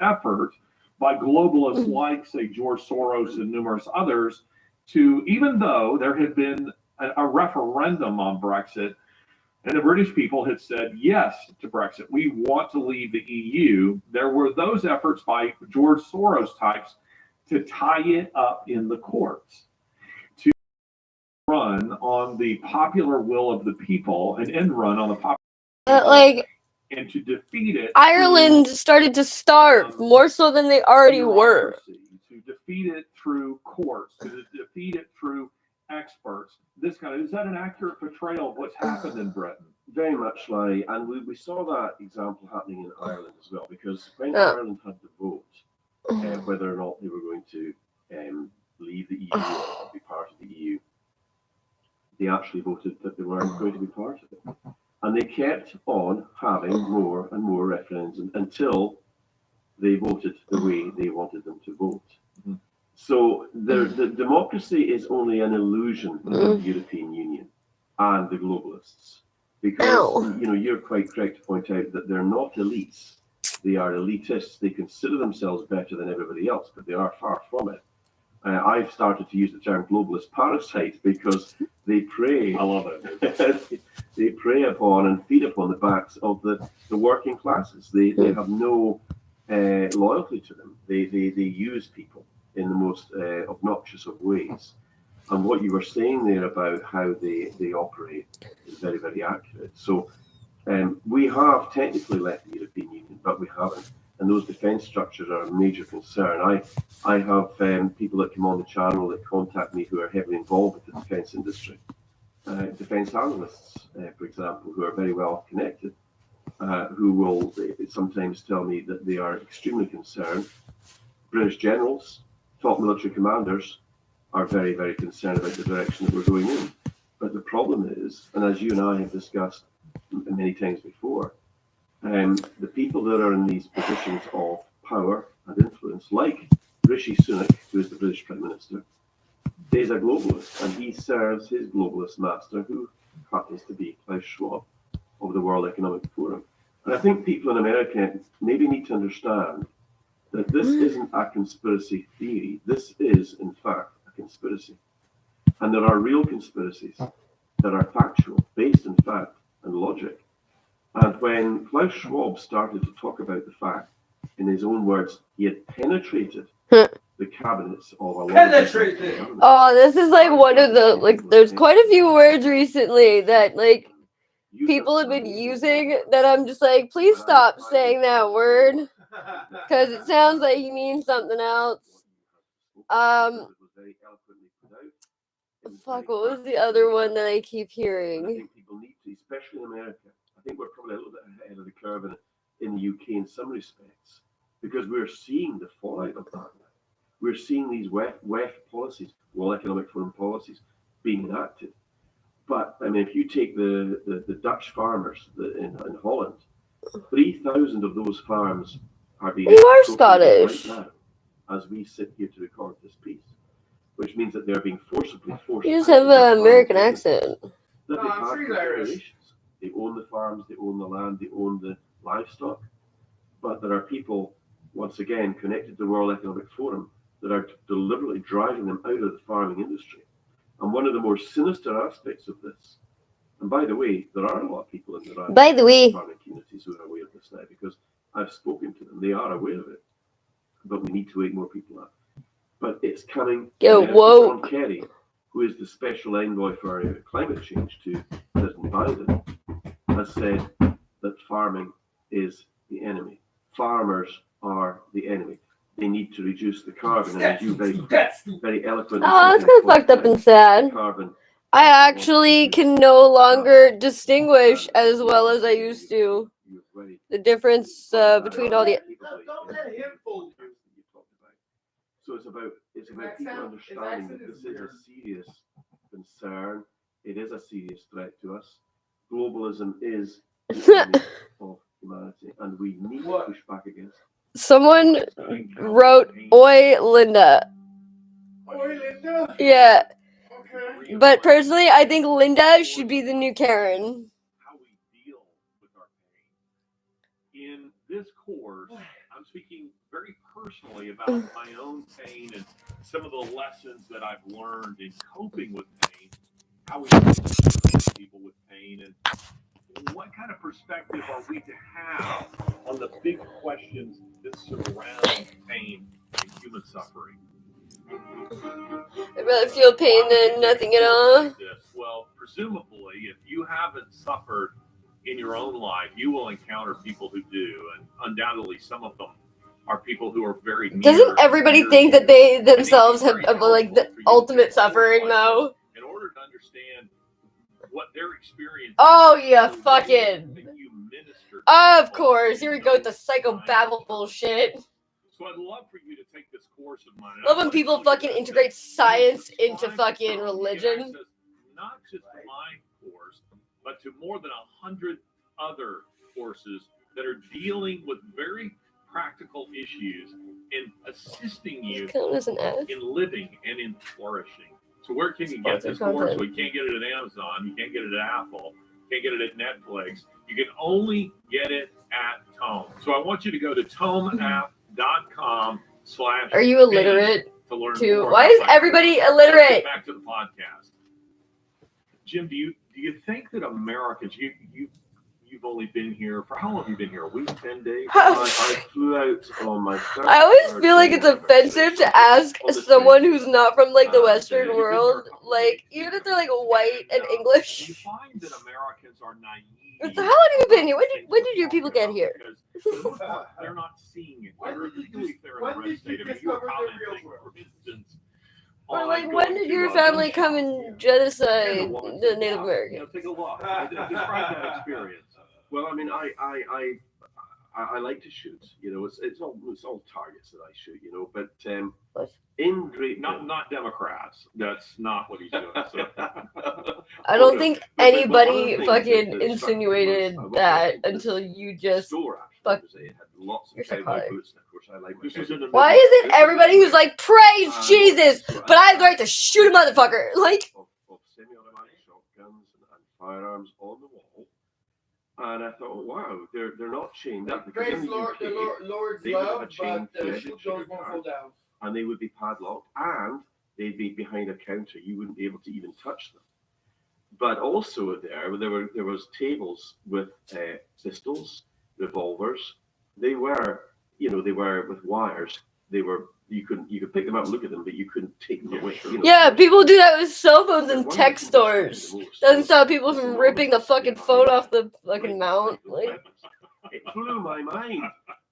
effort by globalists like, say, George Soros and numerous others to, even though there had been a referendum on Brexit, and the British people had said yes to Brexit. We want to leave the EU. There were those efforts by George Soros types to tie it up in the courts, to run on the popular will of the people, an end run on the popular will, and to defeat it. Ireland started to starve more so than they already were. To defeat it through courts, to defeat it through experts. This kind of, is that an accurate portrayal of what's happened in Britain? Very much like, and we saw that example happening in Ireland as well, because when Ireland had to vote whether or not they were going to leave the EU or be part of the EU, they actually voted that they weren't going to be part of it. And they kept on having more and more referendums until they voted the way they wanted them to vote. Mm-hmm. So the democracy is only an illusion of the European Union and the globalists. Because you're quite correct to point out that they're not elites. They are elitists. They consider themselves better than everybody else, but they are far from it. I've started to use the term globalist parasite because they prey. I love it. They prey upon and feed upon the backs of the working classes. They have no loyalty to them. They use people in the most obnoxious of ways. And what you were saying there about how they operate is very, very accurate. So we have technically left the European Union, but we haven't. And those defence structures are a major concern. I have people that come on the channel that contact me who are heavily involved with the defence industry. Defence analysts, for example, who are very well connected, who will sometimes tell me that they are extremely concerned. British generals, top military commanders, are very, very concerned about the direction that we're going in. But the problem is, and as you and I have discussed many times before, the people that are in these positions of power and influence, like Rishi Sunak, who is the British Prime Minister, is a globalist, and he serves his globalist master, who happens to be Klaus Schwab of the World Economic Forum. And I think people in America maybe need to understand that this isn't a conspiracy theory. This is, in fact, a conspiracy. And there are real conspiracies that are factual, based in fact and logic. And when Klaus Schwab started to talk about the fact, in his own words, he had penetrated the cabinets of a lot of this is like one of the, there's quite a few words recently that, people have been using that I'm just like, please stop saying that word, because it sounds like he means something else. What was the other one that I keep hearing? I think people need to, especially in America. I think we're probably a little bit ahead of the curve in the UK in some respects, because we're seeing the fallout of that now. We're seeing these WEF policies, World Economic Forum policies, being enacted. But I mean, if you take the Dutch farmers in Holland, 3,000 of those farms are being Scottish right now as we sit here to record this piece, which means that they're being forcibly forced. You just have an American accent. That they've had for generations. They own the farms, they own the land, they own the livestock. But there are people, once again, connected to the World Economic Forum that are deliberately driving them out of the farming industry. And one of the more sinister aspects of this, and by the way, there are a lot of people in the farming communities who are aware of this now, because I've spoken to them. They are aware of it, but we need to wake more people up. But it's coming. John Kerry, who is the special envoy for climate change to President Biden, has said that farming is the enemy. Farmers are the enemy. They need to reduce the carbon, and as you very eloquently. Oh, that's kind of fucked up and sad. Carbon. I actually can no longer distinguish as well as I used to the difference between all the. Don't let him fool you. So it's about people understanding that this is a serious concern. It is a serious threat to us. Globalism is the enemy of humanity, and we need to push back against it. Someone wrote, "Oi, Linda." Oi, Linda? Yeah. Okay. But personally, I think Linda should be the new Karen. How we deal with our pain. In this course, I'm speaking very personally about my own pain and some of the lessons that I've learned in coping with pain, how we treat people with pain, and what kind of perspective are we to have on the big questions that surround pain and human suffering? I'd rather feel pain than nothing at all. Well, presumably, if you haven't suffered in your own life, you will encounter people who do, and undoubtedly some of them are people who are very near. Doesn't everybody think that they themselves have like the ultimate suffering though? In order to understand what their experience. Oh yeah, fucking. You minister. Of course, here we go with the psychobabble bullshit. So I'd love for you to take this course of mine. Love when people fucking integrate science into fucking religion. Not just to my course, but to more than 100 other courses that are dealing with very practical issues and assisting you in living and in flourishing. So where can you get this course? Well, you can't get it at Amazon. You can't get it at Apple. You can't get it at Netflix. You can only get it at Tome. So I want you to go to tomeapp.com/. Are you illiterate to learn too? more? Why is everybody illiterate? Back to the podcast. Jim, do you think that Americans, you've only been here for how long have you been here? A week, 10 days? I flew out on my I always feel like it's offensive to ask someone who's not from like the Western world, like even if they're like white and English. You find that Americans are naive. So how long have you been here? When did your people get here? They're not seeing it. They're illegally there in the red state. I mean, you were commenting, for instance. Or like, when did your family come and genocide the Native Americans? Take a look. Describe that experience. Well, I mean, I like to shoot. You know, it's all targets that I shoot. You know, but in Great not Democrats. That's not what he's doing. So. I don't think anybody fucking insinuated that until you just fuck. You're psychotic. Why isn't everybody who's like, praise Jesus, but I have the right to shoot a motherfucker? Like, of semi-automatic shotguns and firearms on the wall. And I thought, wow, they're not chained up. Praise Lord's love, but the shoot doors won't fall down. And they would be padlocked, and they'd be behind a counter. You wouldn't be able to even touch them. But also there was tables with pistols, revolvers. They were with wires. You could pick them up and look at them, but you couldn't take them away. You know? Yeah, people do that with cell phones in tech stores. Doesn't stop people from ripping the fucking phone off the fucking mount. Like, it blew my mind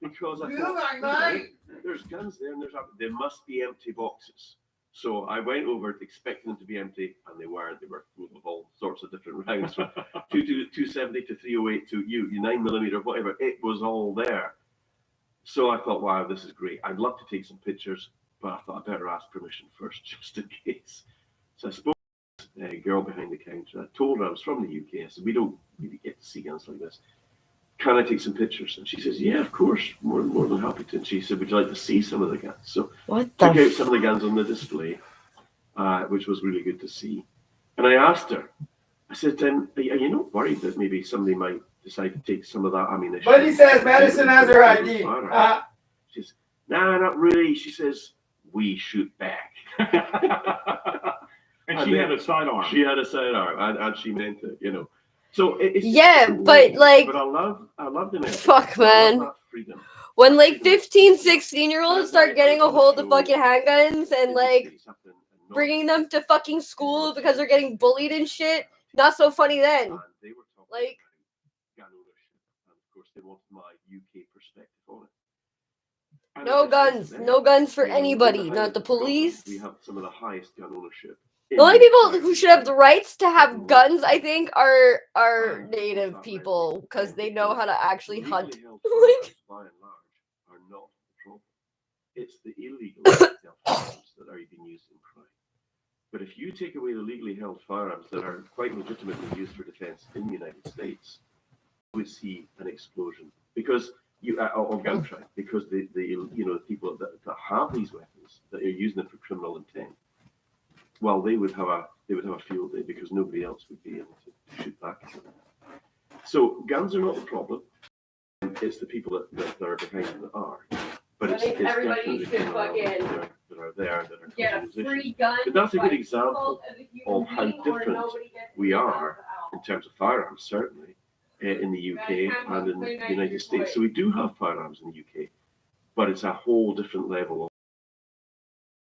because I thought, there's guns there, and there must be empty boxes. So I went over expecting them to be empty, and they weren't. They were full of all sorts of different rounds, from 270 to 308 to 9mm, whatever. It was all there. So I thought, wow, this is great. I'd love to take some pictures, but I thought I'd better ask permission first, just in case. So I spoke to a girl behind the counter. I told her I was from the UK. I said, we don't really get to see guns like this. Can I take some pictures? And she says, yeah, of course, more than happy to. And she said, would you like to see some of the guns? So took out some of the guns on the display, which was really good to see. And I asked her, I said, are you not worried that maybe somebody might decide to take some of that ammunition? But he says Madison has her ID. She says, nah, not really. She says, we shoot back. and she had a sidearm. She had a sidearm, and she meant it, you know. So but like, but I love the message. Fuck, man. Freedom. When like 15, 16-year-olds start getting a hold of fucking handguns and like bringing them to fucking school because they're getting bullied and shit, not so funny then. Like, gun ownership, and of course they wanted my UK perspective on it. no guns for anybody, not the police. We have some of the highest gun ownership. The only people who should have the rights to have guns, I think, are native people because they know how to actually hunt. Like, by and large, are not the problem. It's the illegal firearms that are being used in crime. But if you take away the legally held firearms that are quite legitimately used for defense in the United States, we see an explosion because of gun crime, because the people that have these weapons that are using them for criminal intent. Well, they would have a field day because nobody else would be able to shoot back at them. So guns are not the problem. It's the people that are behind them that are. But I it's think everybody definitely should people fucking that are there that are get a causing these free issues. gun. But that's a good by example default as a human of how being, or different nobody gets we any are guns at all. in terms of firearms, certainly in the UK and in the United States. So we do have firearms in the UK, but it's a whole different level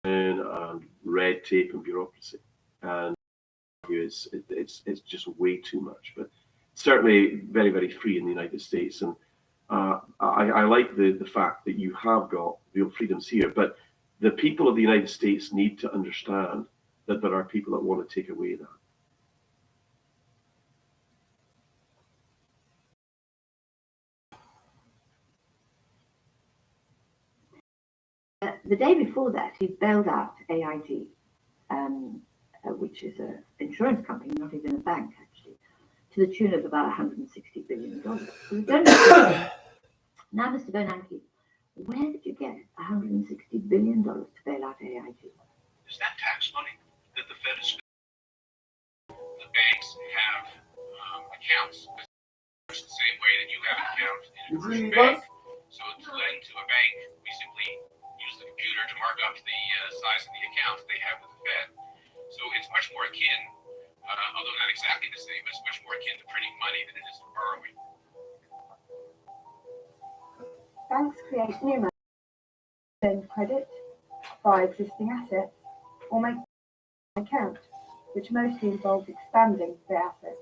of red tape and bureaucracy, and it's just way too much. But certainly very, very free in the United States, and I like the fact that you have got real freedoms here, but the people of the United States need to understand that there are people that want to take away that. The day before that, he bailed out AIG, which is an insurance company, not even a bank actually, to the tune of about $160 billion. Now, Mr. Bernanke, where did you get $160 billion to bail out AIG? Is that tax money that the Fed is spending? The banks have accounts much the same way that you have an account in a commercial bank. So to lend to a bank, we simply use the computer to mark up the size of the account they have with the Fed. So it's much more akin, although not exactly the same, but it's much more akin to printing money than it is to borrowing. Banks create new money, lend credit, buy existing assets, or make an account, which mostly involves expanding their assets.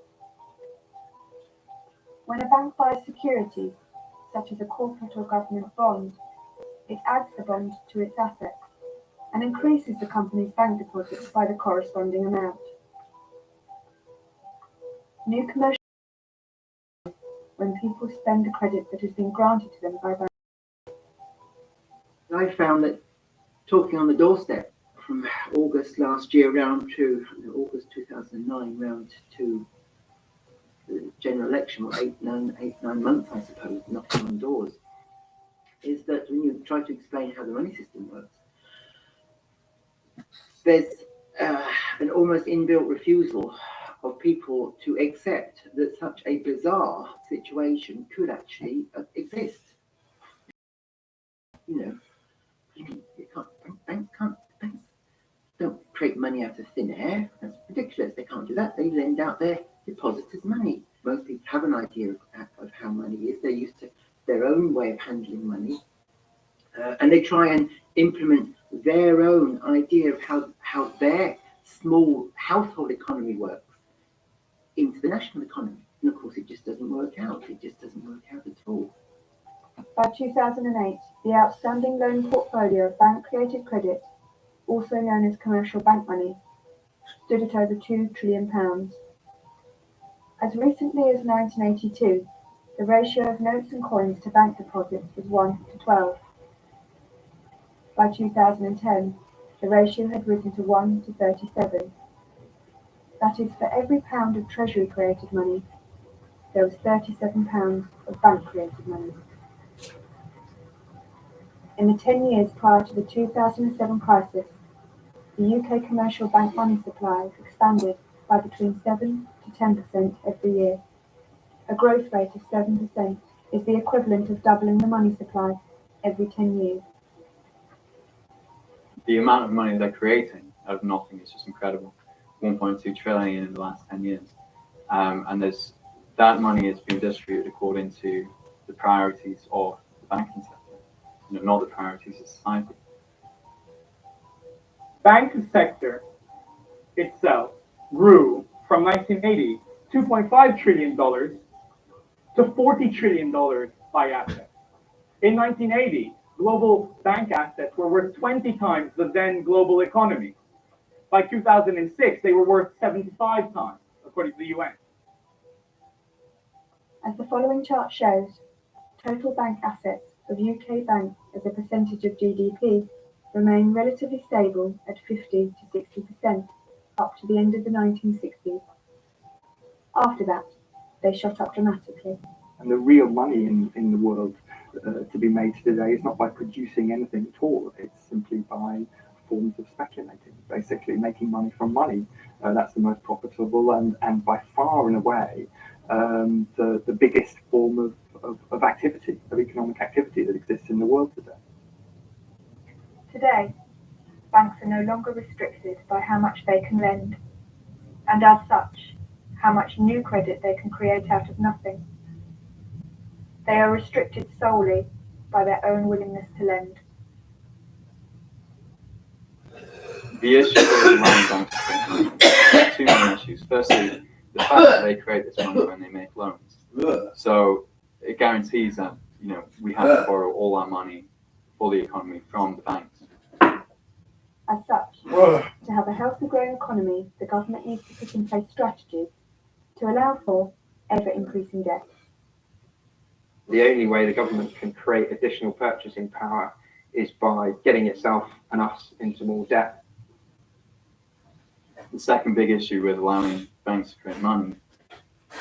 When a bank buys securities, such as a corporate or government bond, it adds the bond to its assets and increases the company's bank deposits by the corresponding amount. New commercial when people spend a credit that has been granted to them by banks. I found that talking on the doorstep from August last year round to August 2009 round to the general election, or 8-9 months, I suppose, knocking on doors, is that when you try to explain how the money system works, there's an almost inbuilt refusal of people to accept that such a bizarre situation could actually exist. You know, banks don't create money out of thin air. That's ridiculous. They can't do that. They lend out their depositors' money. Most people have an idea of how money is. They're used to their own way of handling money, and they try and implement their own idea of how their small household economy works into the national economy. And of course, it just doesn't work out. It just doesn't work out at all. By 2008, the outstanding loan portfolio of bank-created credit, also known as commercial bank money, stood at over £2 trillion. As recently as 1982, the ratio of notes and coins to bank deposits was 1 to 12. By 2010, the ratio had risen to 1 to 37. That is, for every pound of Treasury-created money, there was 37 pounds of bank-created money. In the 10 years prior to the 2007 crisis, the UK commercial bank money supply expanded by between 7 to 10% every year. A growth rate of 7% is the equivalent of doubling the money supply every 10 years. The amount of money they're creating out of nothing is just incredible. 1.2 trillion in the last 10 years. And that money is being distributed according to the priorities of the banking sector, not the priorities of society. Banking sector itself grew from 1980, $2.5 trillion to $40 trillion by assets. In 1980, global bank assets were worth 20 times the then global economy. By 2006, they were worth 75 times, according to the UN. As the following chart shows, total bank assets of UK banks as a percentage of GDP remain relatively stable at 50 to 60% up to the end of the 1960s. After that, they shot up dramatically. And the real money in the world to be made today is not by producing anything at all. It's simply by forms of speculating, basically making money from money. That's the most profitable and by far and away the biggest form of activity, of economic activity that exists in the world today. Today, banks are no longer restricted by how much they can lend, and as such, how much new credit they can create out of nothing. They are restricted solely by their own willingness to lend. The issue with allowing banks to create money, there are two main issues. Firstly, the fact that they create this money when they make loans. So it guarantees that, you know, we have to borrow all our money for the economy from the banks. As such, to have a healthy growing economy, the government needs to put in place strategies to allow for ever-increasing debt. The only way the government can create additional purchasing power is by getting itself and us into more debt. The second big issue with allowing banks to create money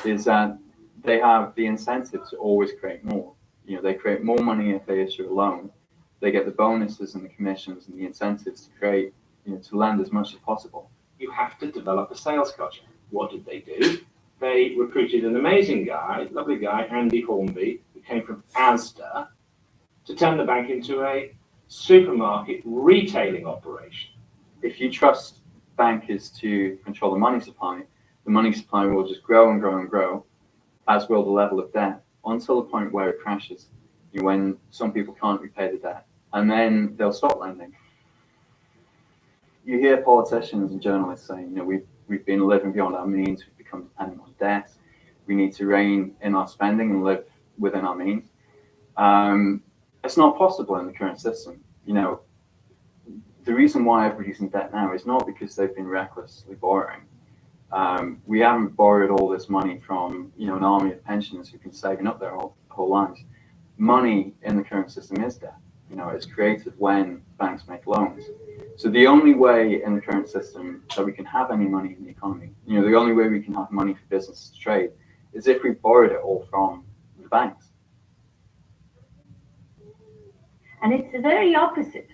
is that they have the incentive to always create more. You know, they create more money if they issue a loan. They get the bonuses and the commissions and the incentives to create, you know, to lend as much as possible. You have to develop a sales culture. What did they do? They recruited an amazing guy, lovely guy, Andy Hornby, who came from Asda, to turn the bank into a supermarket retailing operation. If you trust bankers to control the money supply will just grow and grow and grow, as will the level of debt, until the point where it crashes, when some people can't repay the debt, and then they'll stop lending. You hear politicians and journalists saying, you know, we've been living beyond our means, we've become dependent on debt, we need to rein in our spending and live within our means. It's not possible in the current system. You know, the reason why everybody's in debt now is not because they've been recklessly borrowing. We haven't borrowed all this money from, you know, an army of pensioners who've been saving up their whole lives. Money in the current system is debt. You know, it's created when banks make loans. So the only way in the current system that we can have any money in the economy, you know, the only way we can have money for business to trade is if we borrowed it all from the banks. And it's the very opposite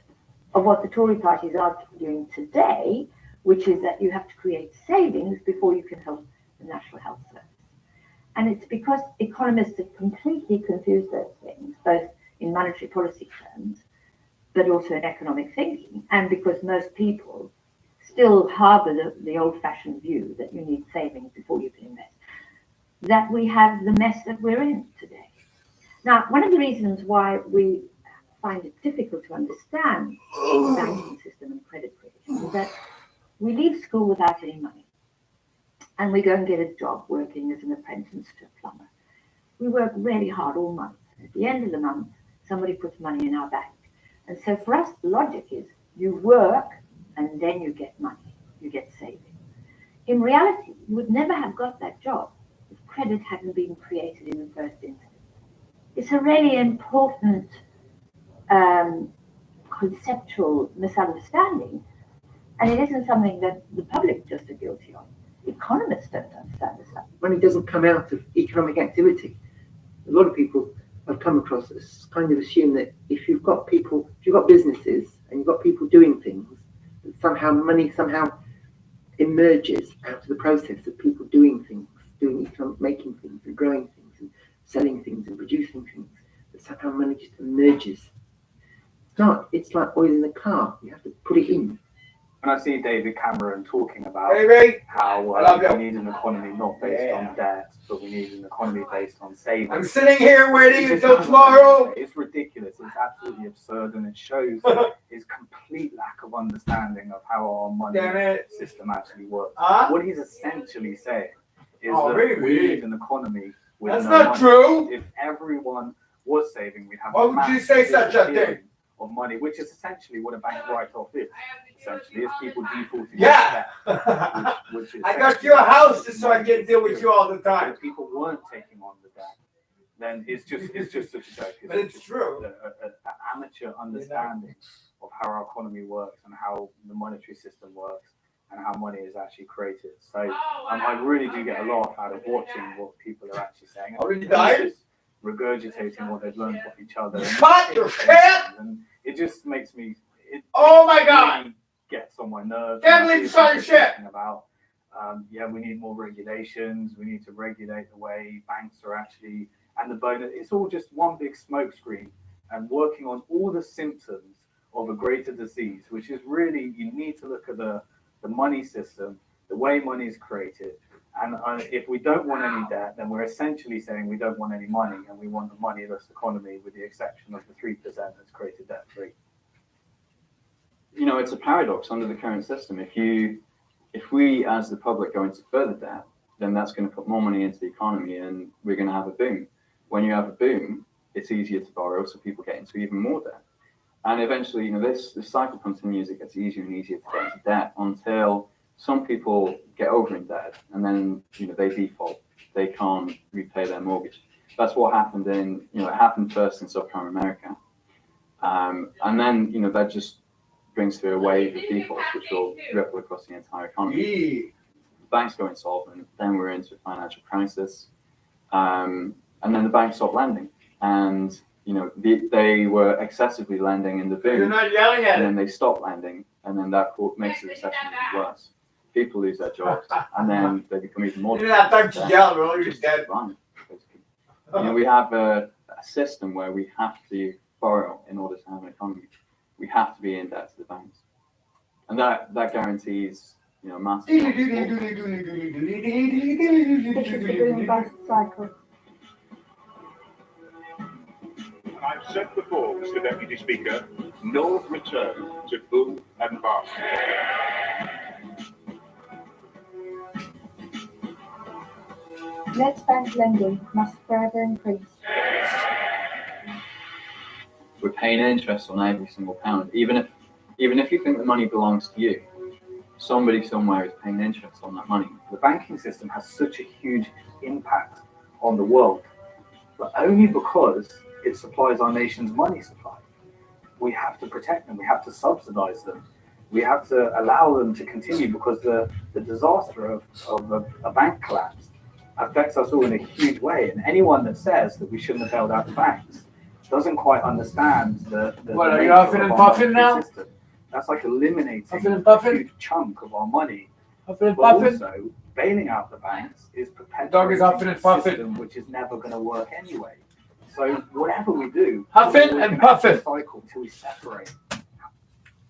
of what the Tory party is arguing today, which is that you have to create savings before you can help the National Health Service. And it's because economists have completely confused those things, both in monetary policy terms, but also in economic thinking, and because most people still harbor the old-fashioned view that you need savings before you can invest, that we have the mess that we're in today. Now, one of the reasons why we find it difficult to understand the banking system and credit creation is that we leave school without any money, and we go and get a job working as an apprentice to a plumber. We work really hard all month. At the end of the month, somebody puts money in our bank. And so for us, the logic is you work and then you get money, you get savings. In reality, you would never have got that job if credit hadn't been created in the first instance. It's a really important conceptual misunderstanding, and it isn't something that the public just are guilty of. Economists don't understand this stuff. Money doesn't come out of economic activity. A lot of people I've come across as kind of assume that if you've got businesses and you've got people doing things, that somehow money emerges out of the process of people doing things, making things and growing things and selling things and producing things, that somehow money just emerges. It's not. It's like oil in the car. You have to put it in. When I see David Cameron talking about how we need an economy not based on debt, but we need an economy based on savings. I'm sitting here waiting until tomorrow. It's ridiculous. It's absolutely absurd, and it shows his complete lack of understanding of how our money system actually works. What he's essentially saying is that we need an economy with That's no not money. true. If everyone was saving, we'd have Why would you say such a thing? Of money, which is essentially what a bank write-off is. Essentially, is people defaulting. Yeah. Which is I got you a house just so I can deal with you all the time. If people weren't taking on the debt, then it's just such a joke. But it's true. An amateur understanding of how our economy works and how the monetary system works and how money is actually created. So I really do get a laugh out of watching what people are actually saying. Already died? Regurgitating what they've learned off each other. Shut your cat! And it just makes me. Oh my God! Really gets on my nerves. Can't believe you saw your shit! About, we need more regulations. We need to regulate the way banks are actually, and the bonus. It's all just one big smoke screen and working on all the symptoms of a greater disease, which is really, you need to look at the money system, the way money is created. And if we don't want any debt, then we're essentially saying we don't want any money, and we want a moneyless economy with the exception of the 3% that's created debt free. You know, it's a paradox under the current system. If we as the public go into further debt, then that's going to put more money into the economy and we're going to have a boom. When you have a boom, it's easier to borrow, so people get into even more debt. And eventually, you know, this cycle continues. It gets easier and easier to get into debt until some people get over in debt and then, you know, they default. They can't repay their mortgage. That's what happened it happened first in Subsaharan America. And then, you know, that just brings through a wave of defaults, which will ripple across the entire economy. Banks go insolvent, then we're into a financial crisis. And then the banks stop lending. And, you know, they were excessively lending in the boom. You're not yelling at and then they stop lending, and then that makes the recession even worse. People lose their jobs, and then they become even more. You're not starting to yell, bro. You're dead. You know, we have a system where we have to borrow in order to have an economy. We have to be in debt to the banks, and that guarantees, you know, massive. This is the boom bust cycle. I've said before, Mr. Deputy Speaker, no return to boom and bust. Let's bank lending must further increase. We're paying interest on every single pound, even if you think the money belongs to you. Somebody somewhere is paying interest on that money. The banking system has such a huge impact on the world, but only because it supplies our nation's money supply. We have to protect them. We have to subsidize them. We have to allow them to continue, because the disaster of a bank collapse affects us all in a huge way. And anyone that says that we shouldn't have bailed out the banks doesn't quite understand the What, are you huffing and puffing now? System. That's like eliminating Huffing and a puffing? huge chunk of our money. Huffing and But puffing? also, bailing out the banks is Dog is huffing perpetuating and a puffing. system which is never going to work anyway. So whatever we do, Huffing we're and gonna have to puffing. cycle till we separate.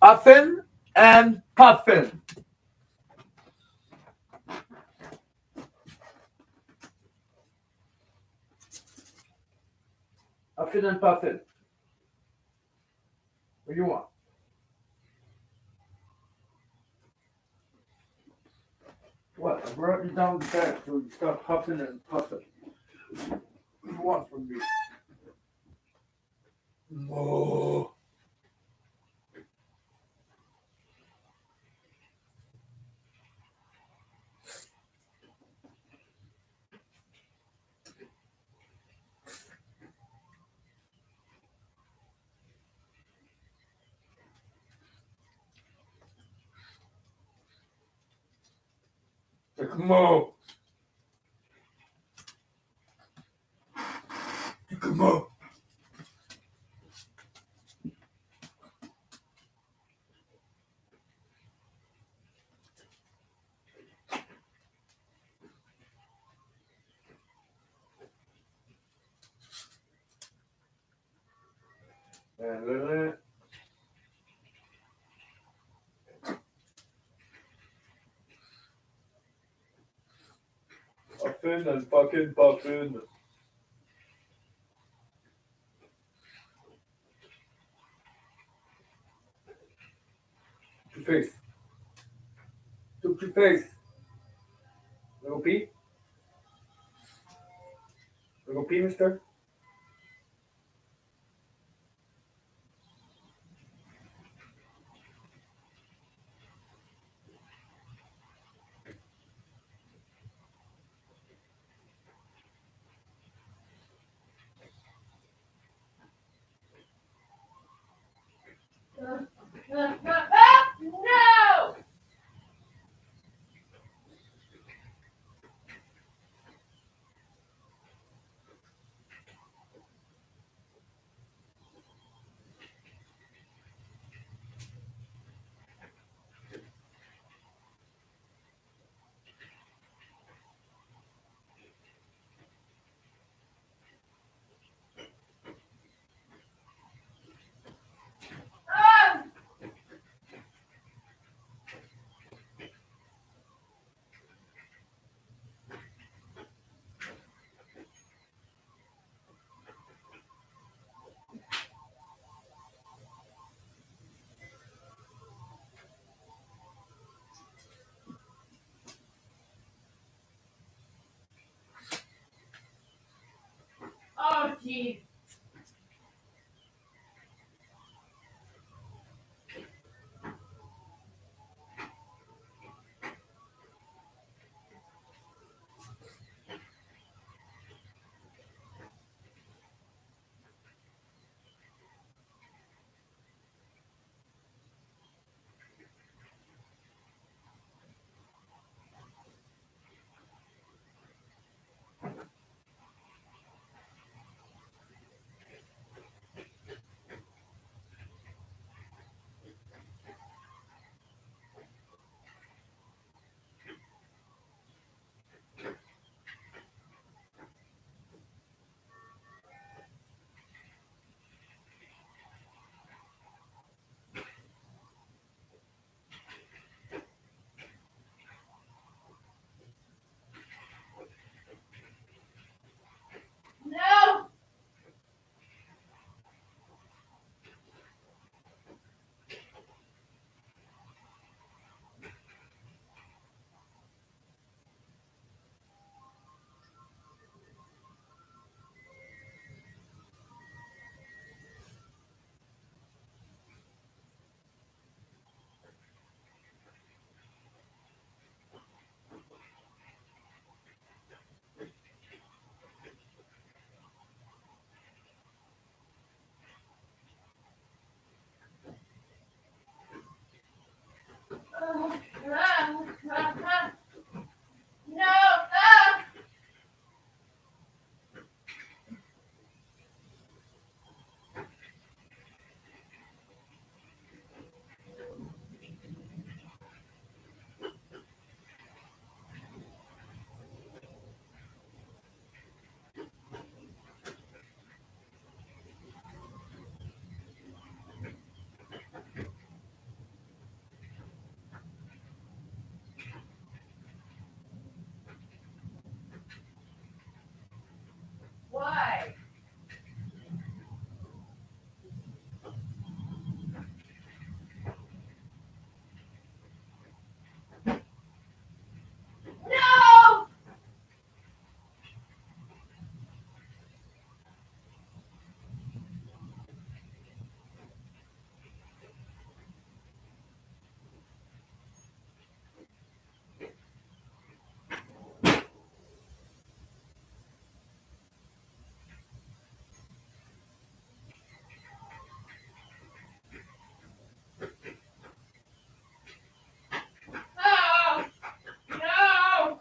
Huffing and puffing. Huffing and puffing. What do you want? What? I brought you down the back so you stop huffing and puffing. What do you want from me? No. Come on. Puffin and fucking puffin. Your face. Look your face. Little P. Little P, mister. No! Jeez. No. Why? No! No! No!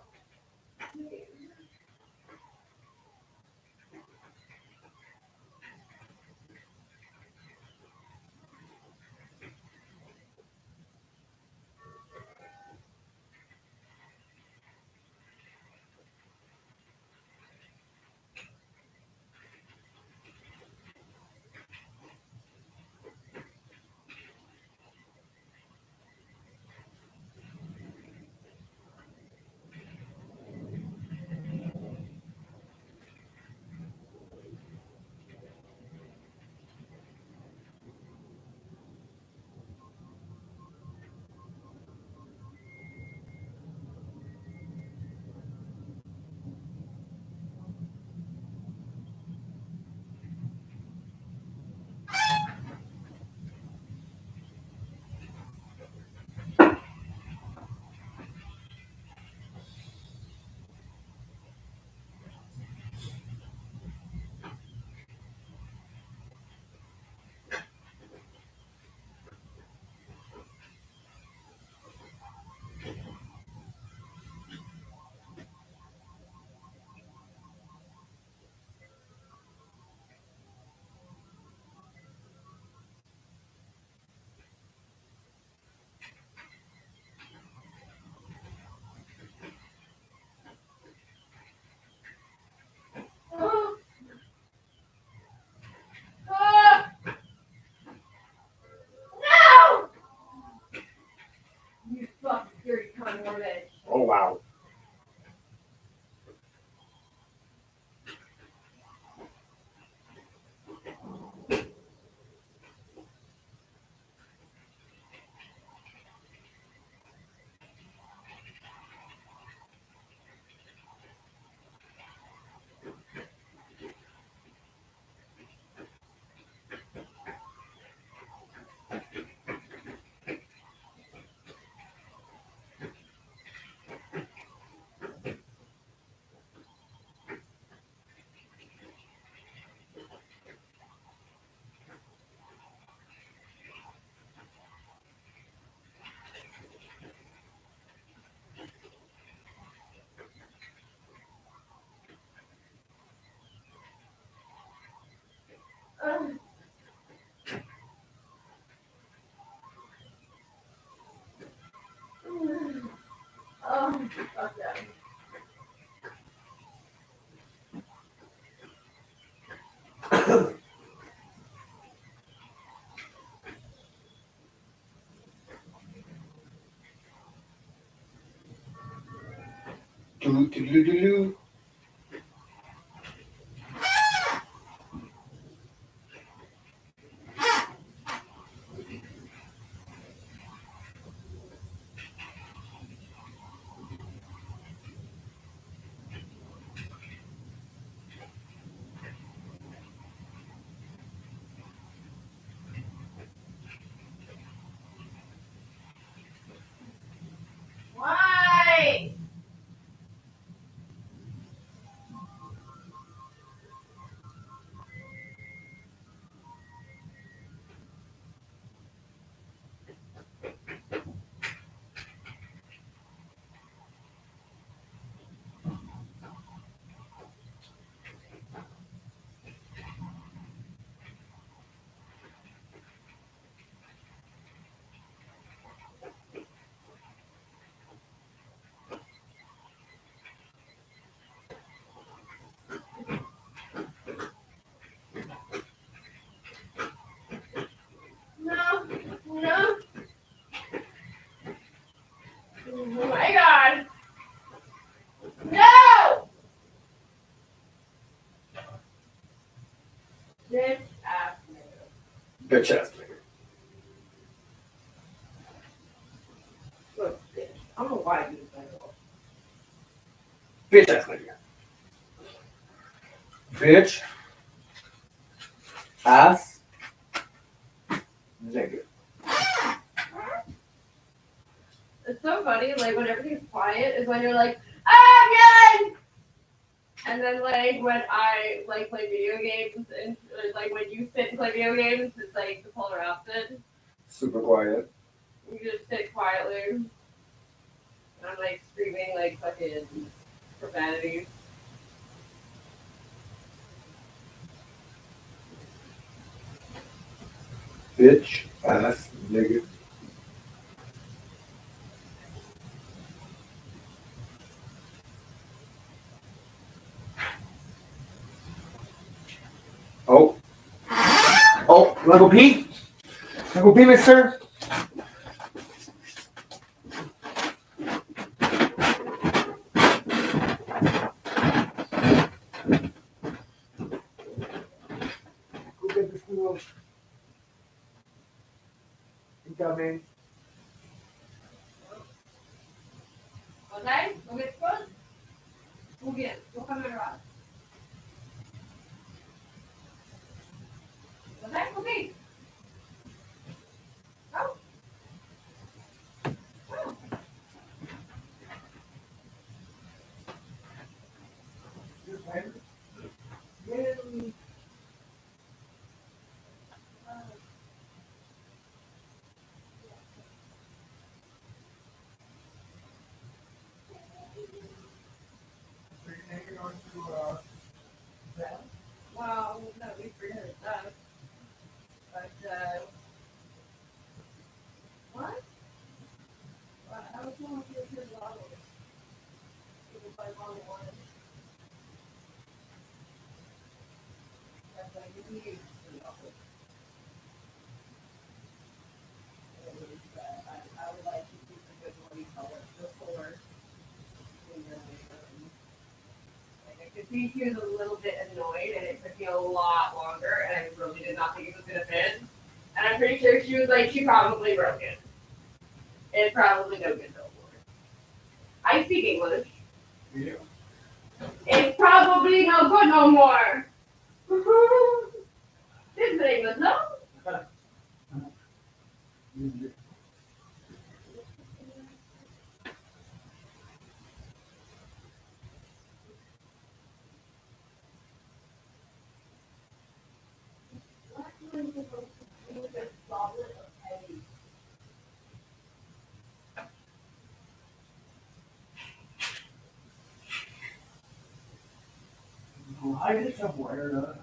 No! You fucking dirty cunt, bitch. Oh, wow. Why? No, no. Oh my God. No! Bitch ass nigga. Bitch ass nigga. Look, bitch. I don't know why I do this. Bitch ass nigga. Bitch ass nigga. It's so funny, like when everything's quiet is when you're like, I'm good! And then like when I like play video games and or, like when you sit and play video games, it's like the polar opposite. Super quiet. You just sit quietly. And I'm like screaming like fucking profanities. Bitch ass nigga. Oh. Oh, you wanna go pee? Wanna go pee, mister? Go get the stool. Incoming. Okay? Go get food. Go get. Go come in around. Okay? Okay. Go. Go. Well, no, we forget that. But, what? Well, I was going to do a lot of it. It was like on one. That's like, you need to know. I would like to keep a good what do you call it, before. Like, I could see she was a little bit annoyed and it took me a lot longer and I really did not think it was gonna fit. And I'm pretty sure she was like, she probably broke it. It's probably no good no more. I speak English. Yeah. It's probably no good no more. This is English, no? I get somewhere.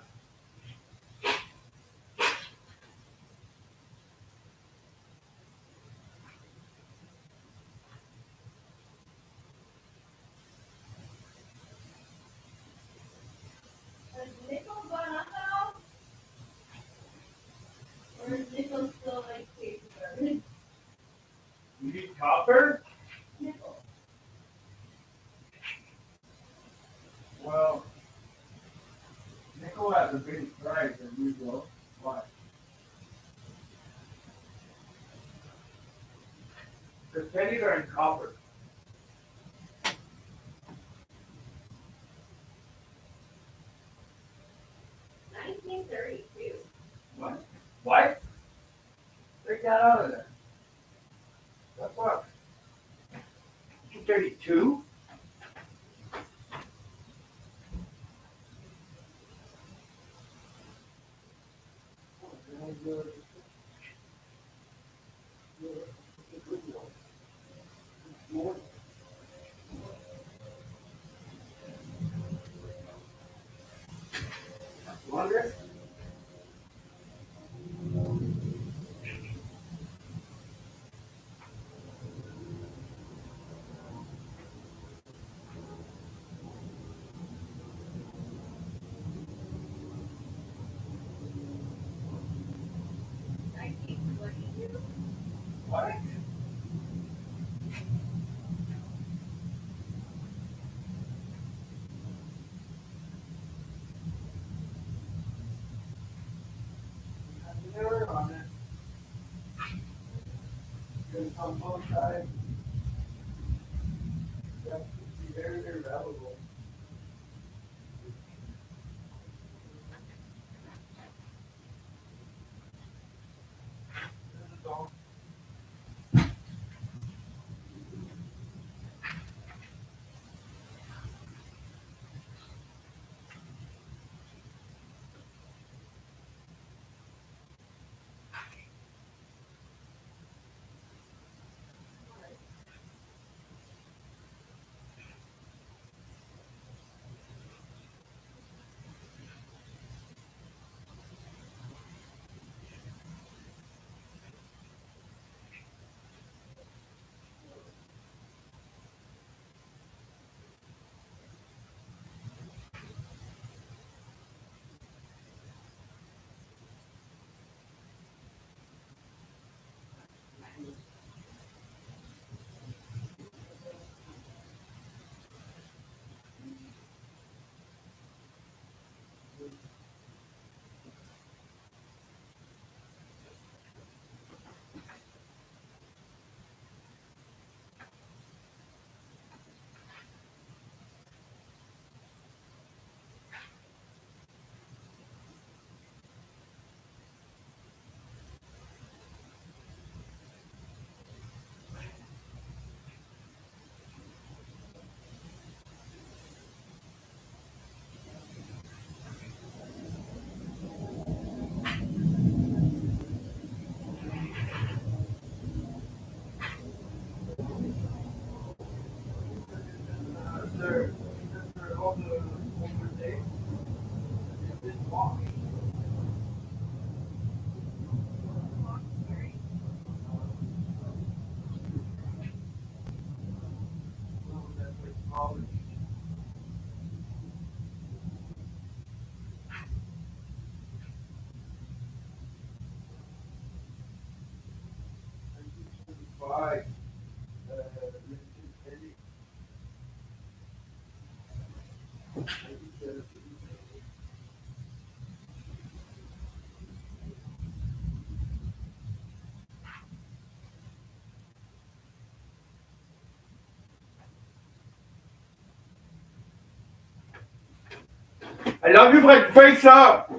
got the biggest price as usual. Why? The pennies are in copper. What? What? Take that out of there. That's what? 1932? Longer? What? Never on it. It's on both sides. That's very, very valuable. This is all. Why? I love you, Brett. Face up.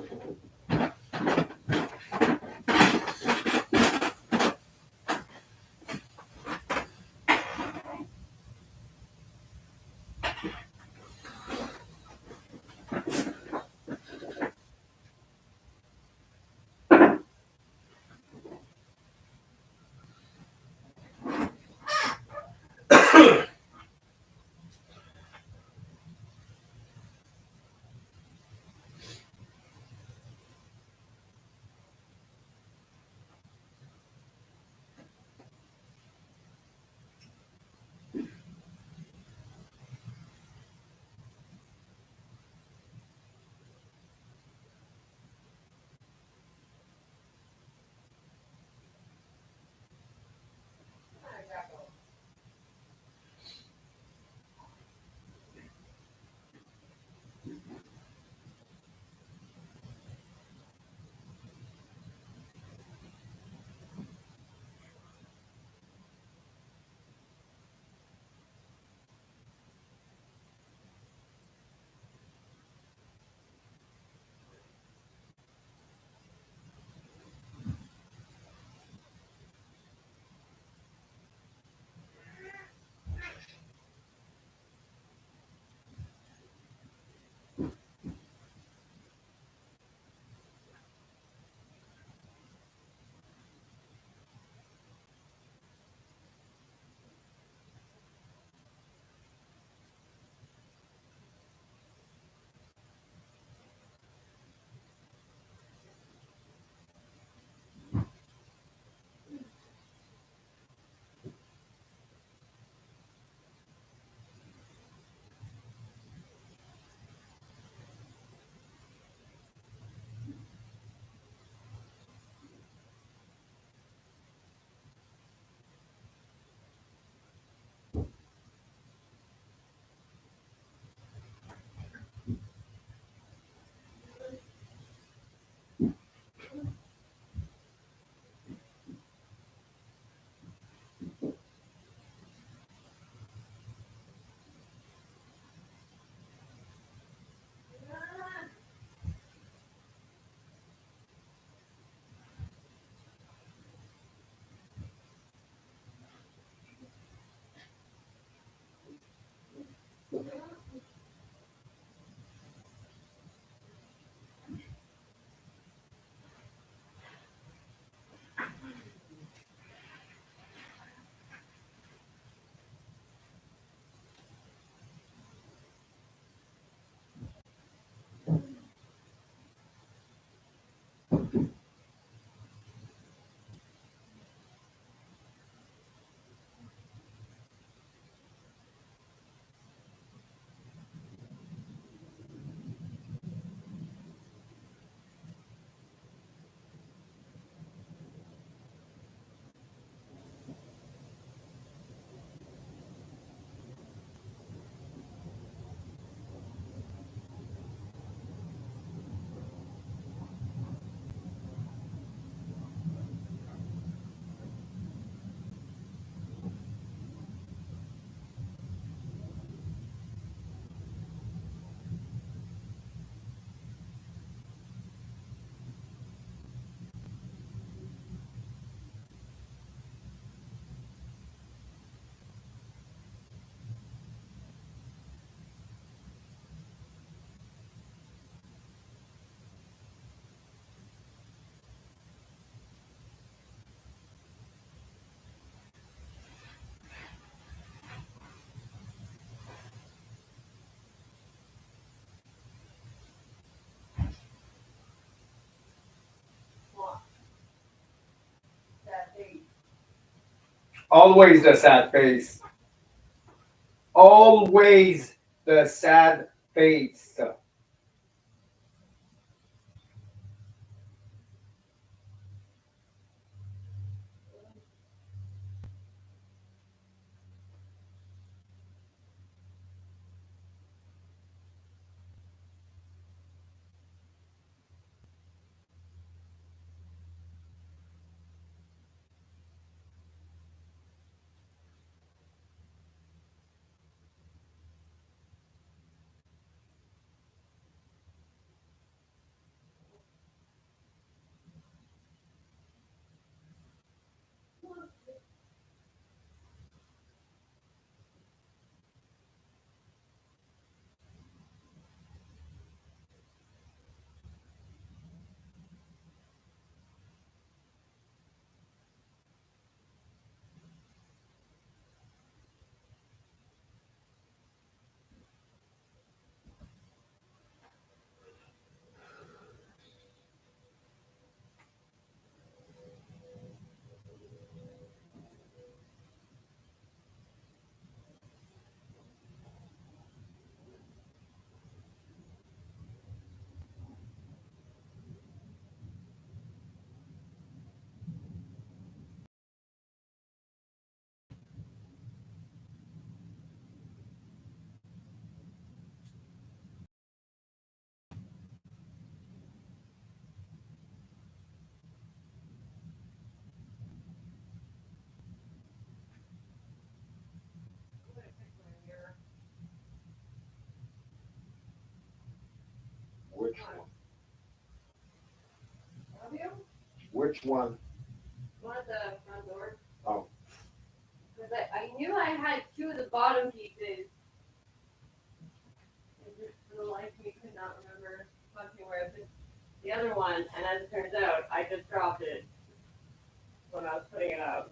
Always the sad face. Always the sad face. Which one? Which one? One of the front doors. Oh. Because I knew I had two of the bottom pieces. I just, for the life of me, could not remember fucking where I put the other one. And as it turns out, I just dropped it when I was putting it up.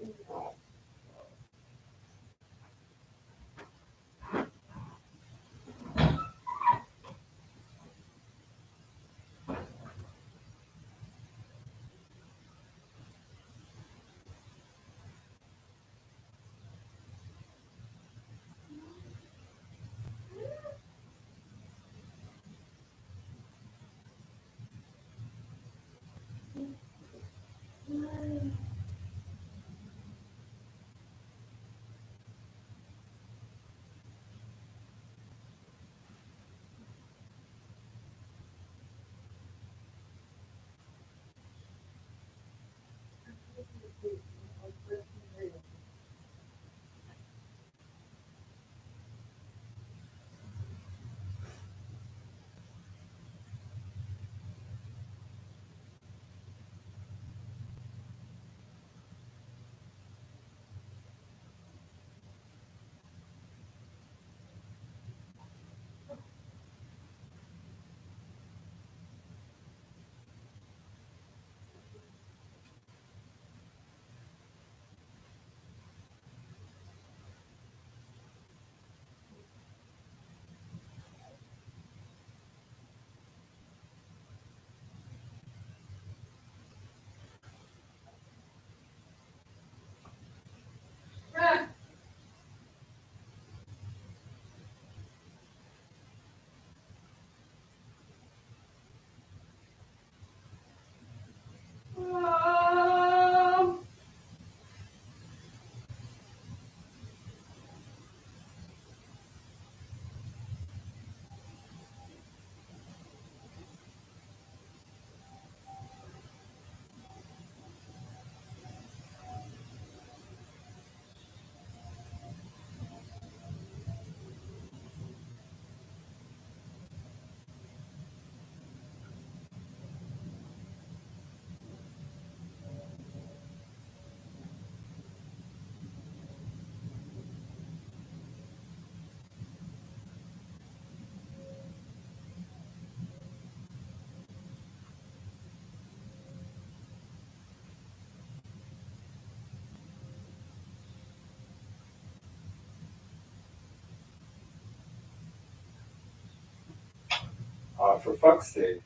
For fuck's sake.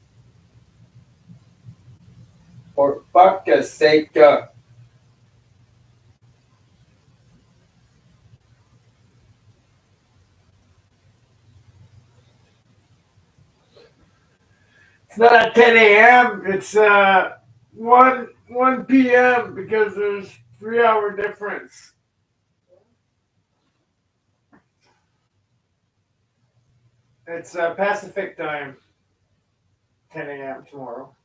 For fuck's sake. It's not 10 a.m. It's 1 p.m. because there's 3 hour difference. It's Pacific time. 10 a.m. tomorrow.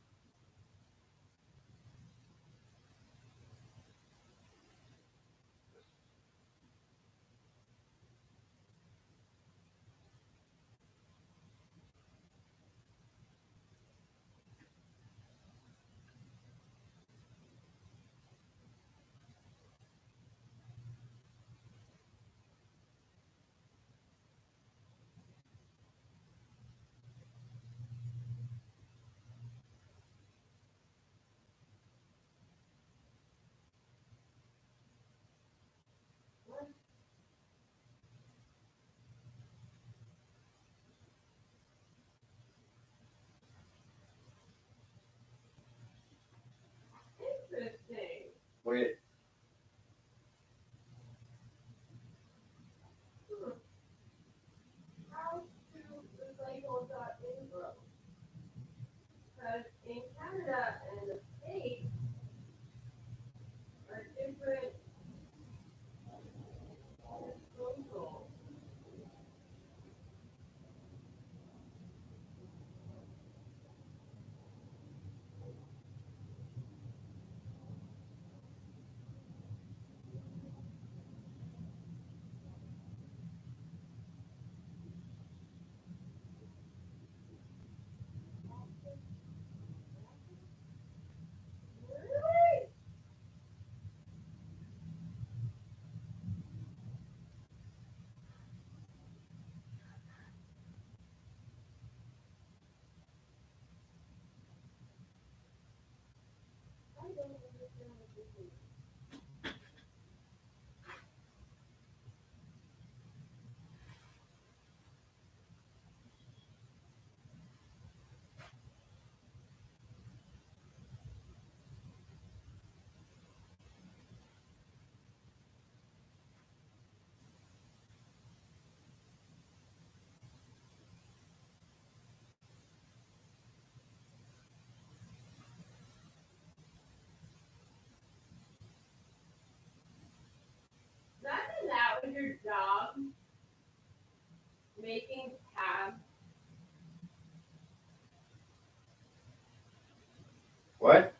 Wait. Because in Canada and the States are different disposal. Imagine that was your job, making tabs. What?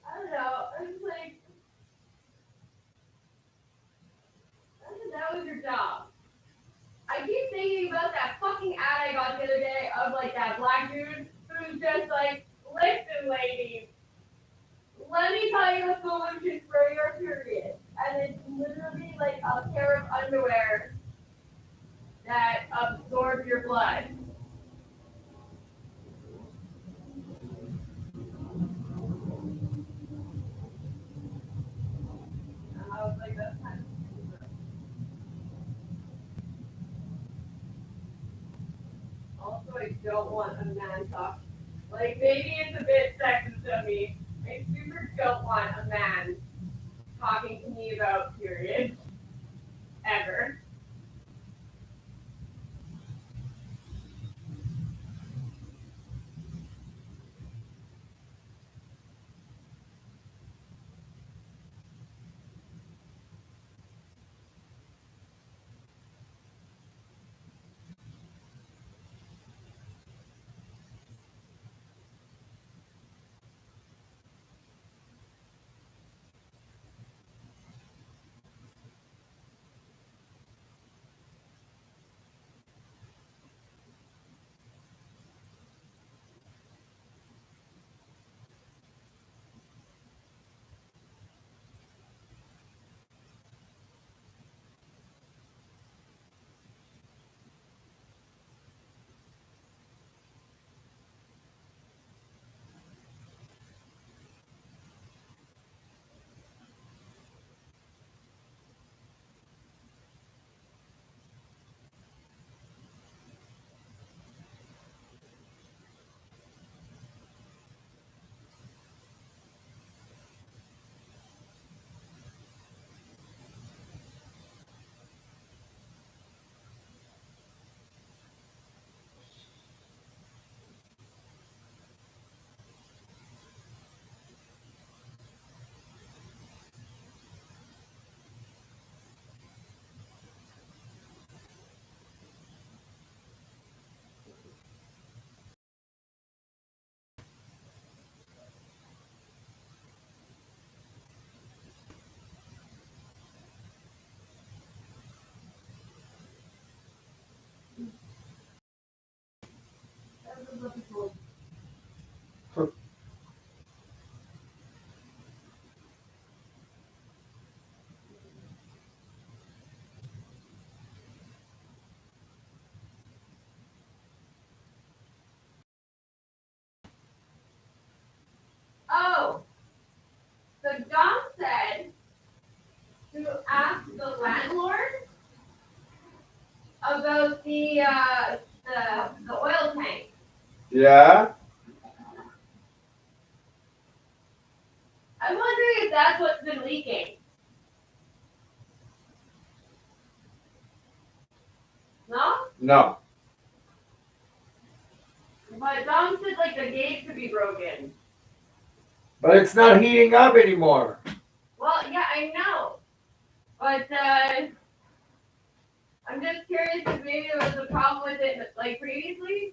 I don't know. It's like, imagine that was your job. I keep thinking about that fucking ad I got the other day of like that black dude who's just like, listen, lady, let me tell you a solution for your period. And it's literally like a pair of underwear that absorb your blood. And I was like, that's kind of stupid. Also, I don't want a man talk. Like, maybe it's a bit sexist of me. I super don't want a man talking to me about periods. Ever. Oh, so John said to ask the landlord about the oil tank. Yeah. I'm wondering if that's what's been leaking. No? No. But John said like the gate could be broken. But it's not heating up anymore. Well, yeah, I know. But I'm just curious if maybe there was a problem with it like previously.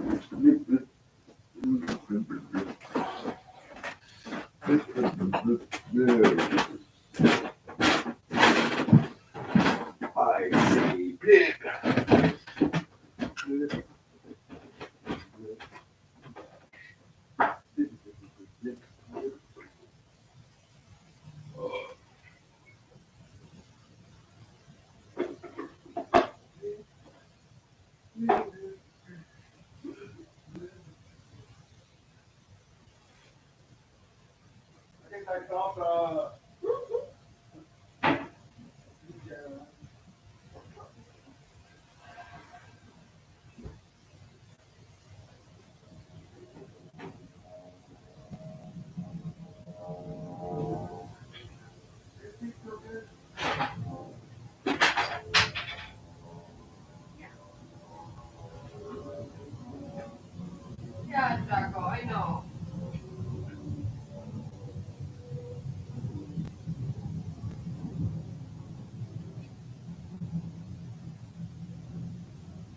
I see. Blip. Yeah, Jacko, I know.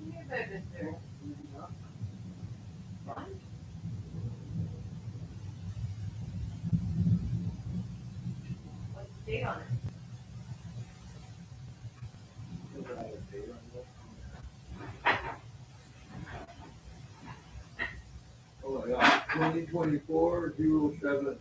You better do. What? What's the date on it? Oh, yeah, 2024-07.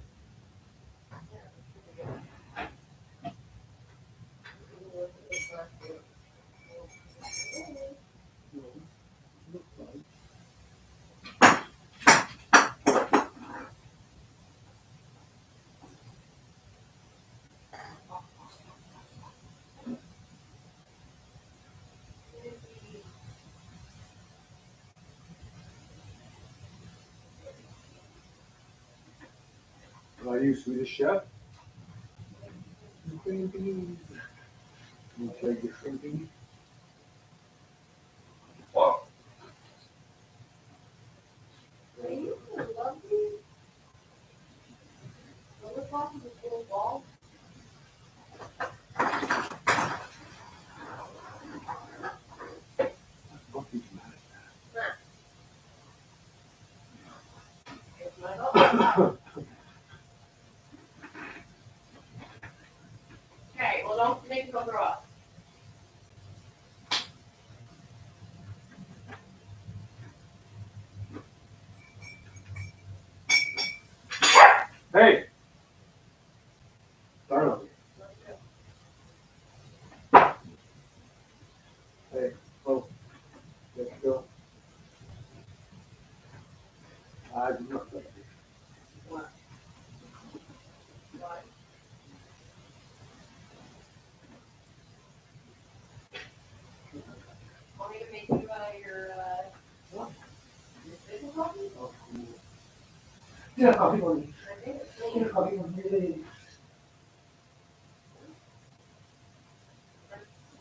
Are you Swedish chef? Green beans. You take the green beans. Wow. Are you lovely? What the fuck is this little ball? It's my dog. Okay, well, don't make it go throw up. Hey! Turn on. Hey, oh, let's go. I do not like this. What? What? Want me to make you your what? Your fish coffee? Oh, cool. Yeah, coffee for me. I think it's Yeah, clean. coffee for me.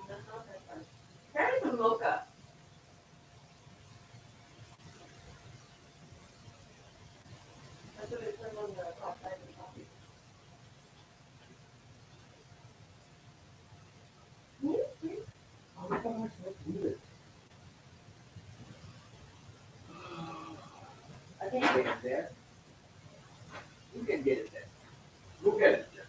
That's not that far. Try some mocha. That's what it says on the top side of the coffee. Oh, look how much I do it. I think Get it there. You can get it there. Go get it there.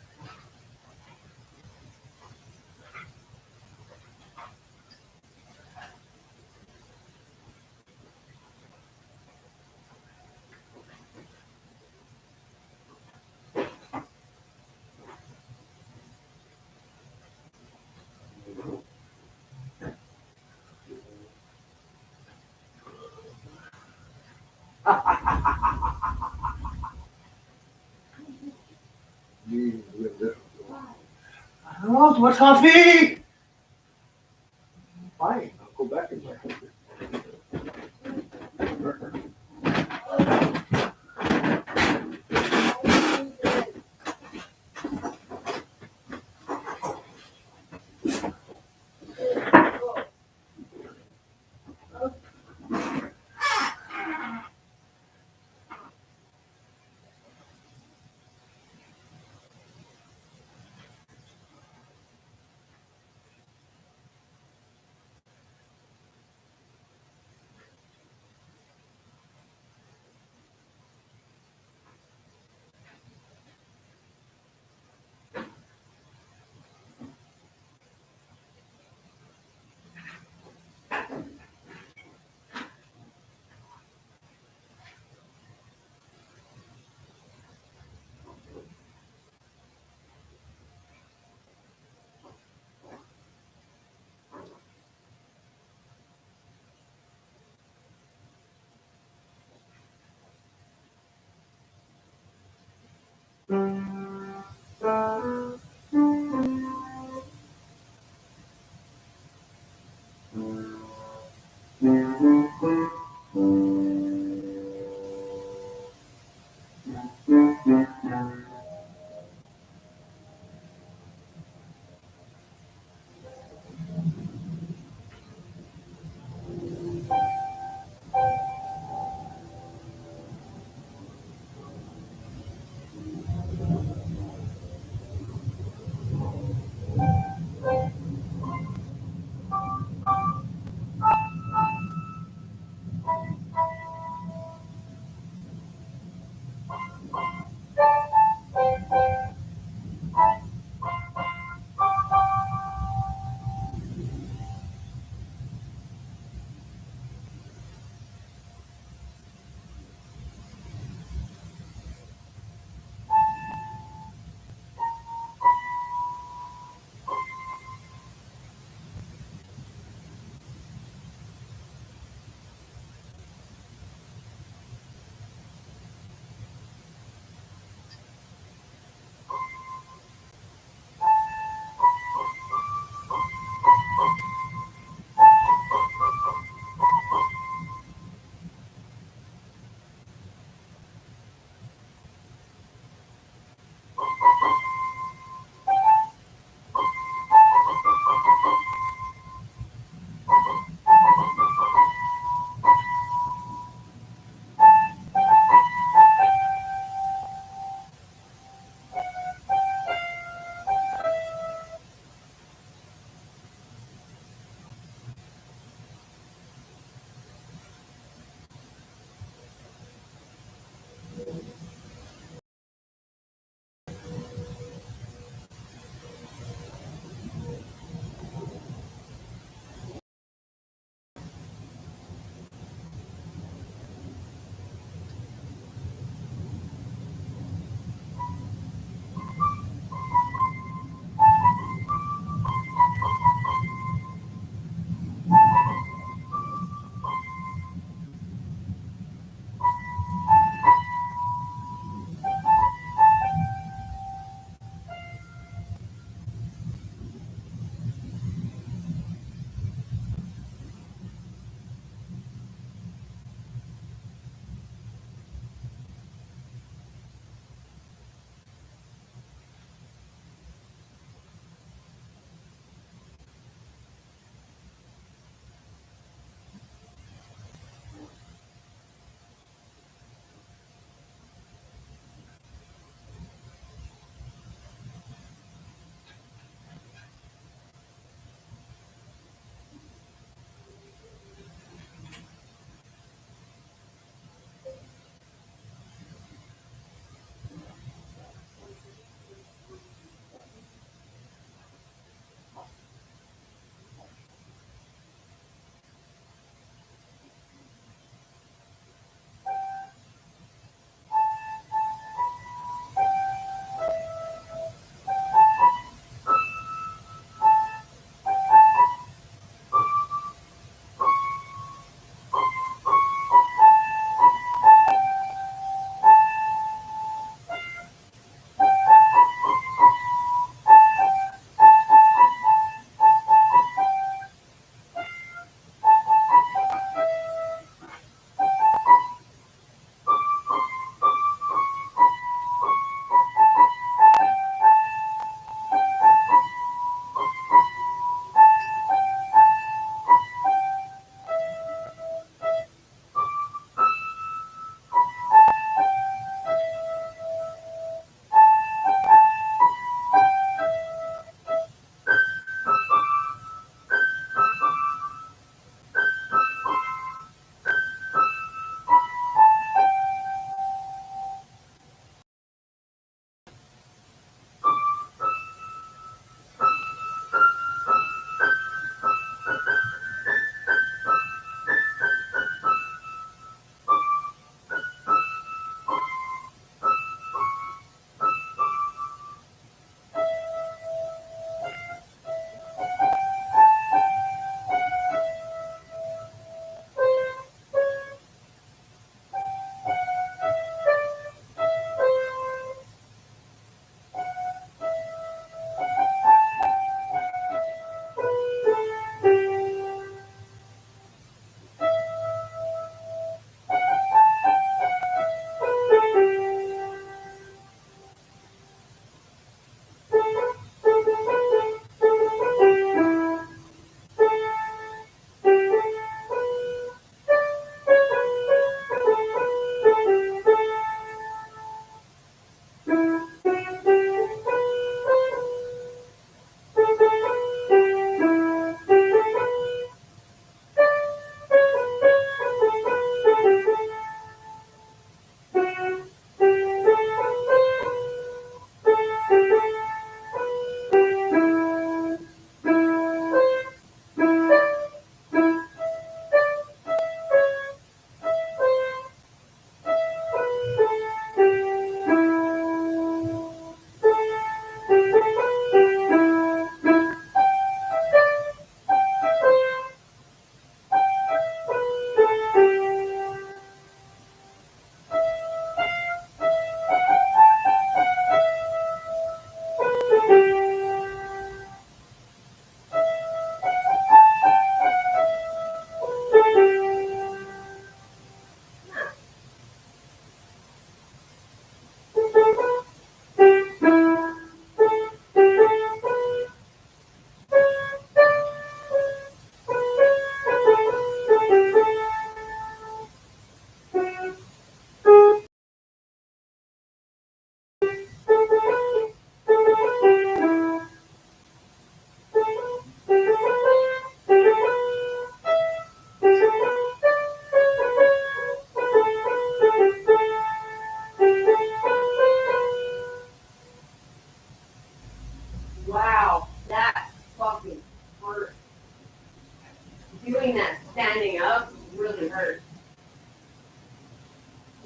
I want more coffee! Fine, I'll go back in there.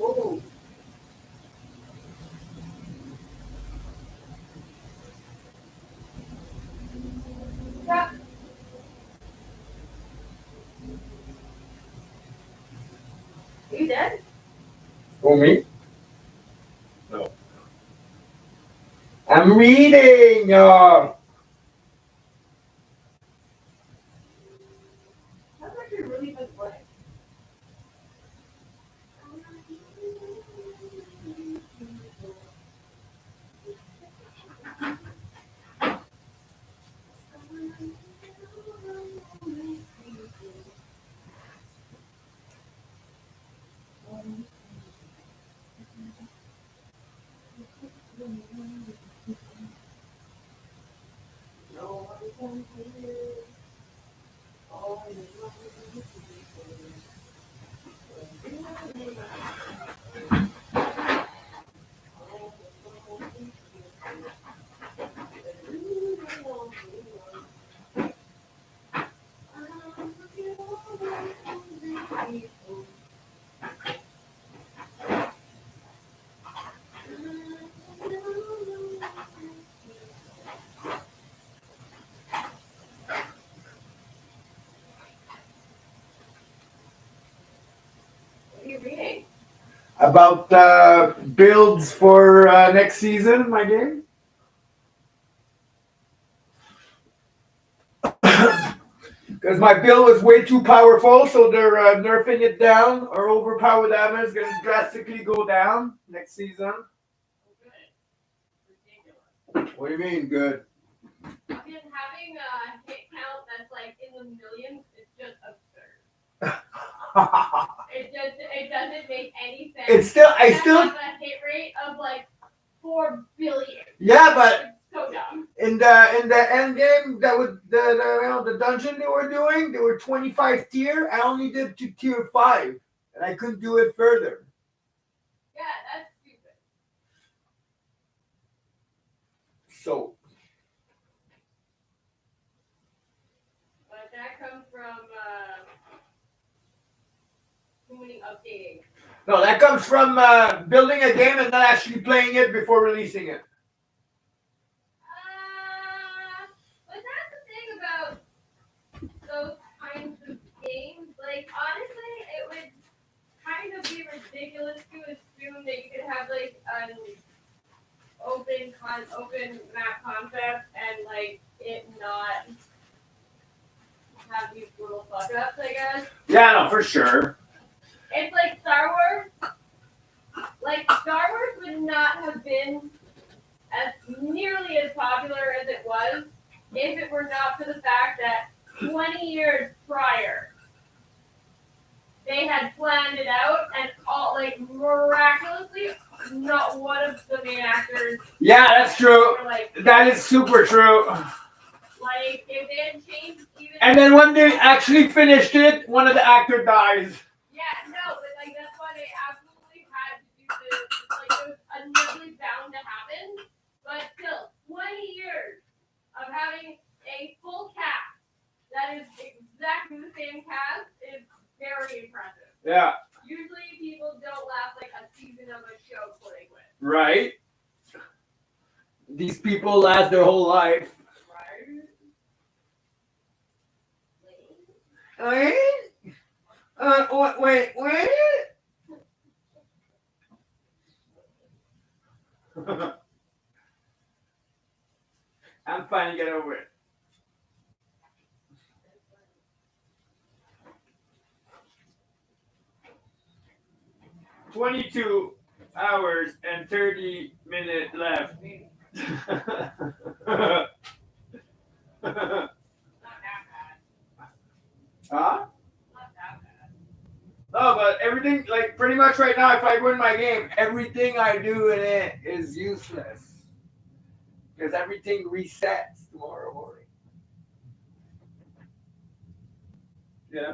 Oh. Yeah. Are you dead? Who, me? No. I'm reading. That's actually really good play. What are you reading? About builds for next season, my game. Because my build was way too powerful, so they're nerfing it down. Or overpower damage is going to drastically go down next season. What do you mean, good? Because having a hit count that's like in the millions is just absurd. It doesn't make any sense. It's still, I You still. have a hit rate of like 4 billion. Yeah, but So dumb. in the end game, that was the dungeon they were doing. They were 25 tier. I only did to tier 5, and I couldn't do it further. Yeah, that's stupid. So But that comes from too many updating. no, that comes from building a game and not actually playing it before releasing it. But that's the thing about those kinds of games. Like, honestly, it would kind of be ridiculous to assume that you could have like an open map concept and like it not have these little fuck ups, I guess. Yeah, no, for sure. It's like Star Wars. Like, Star Wars would not have been as nearly as popular as it was if it were not for the fact that 20 years prior, they had planned it out and all, like, miraculously, not one of the main actors. Yeah, that's true. Were, like, That is super true. Like, if they had changed even. And then when they actually finished it, one of the actors dies. Yeah, no, but like that's why they absolutely had to do this. Like it was inevitably bound to happen. But still, 20 years of having a full cast that is exactly the same cast is very impressive. Yeah. Usually people don't last like a season of a show playing with. Right. These people last their whole life. Right? Wait. I'm fine to get over it. "22 hours and 30 minutes left." Huh? No, but everything, like, pretty much right now, if I win my game, everything I do in it is useless. Because everything resets tomorrow morning. Yeah.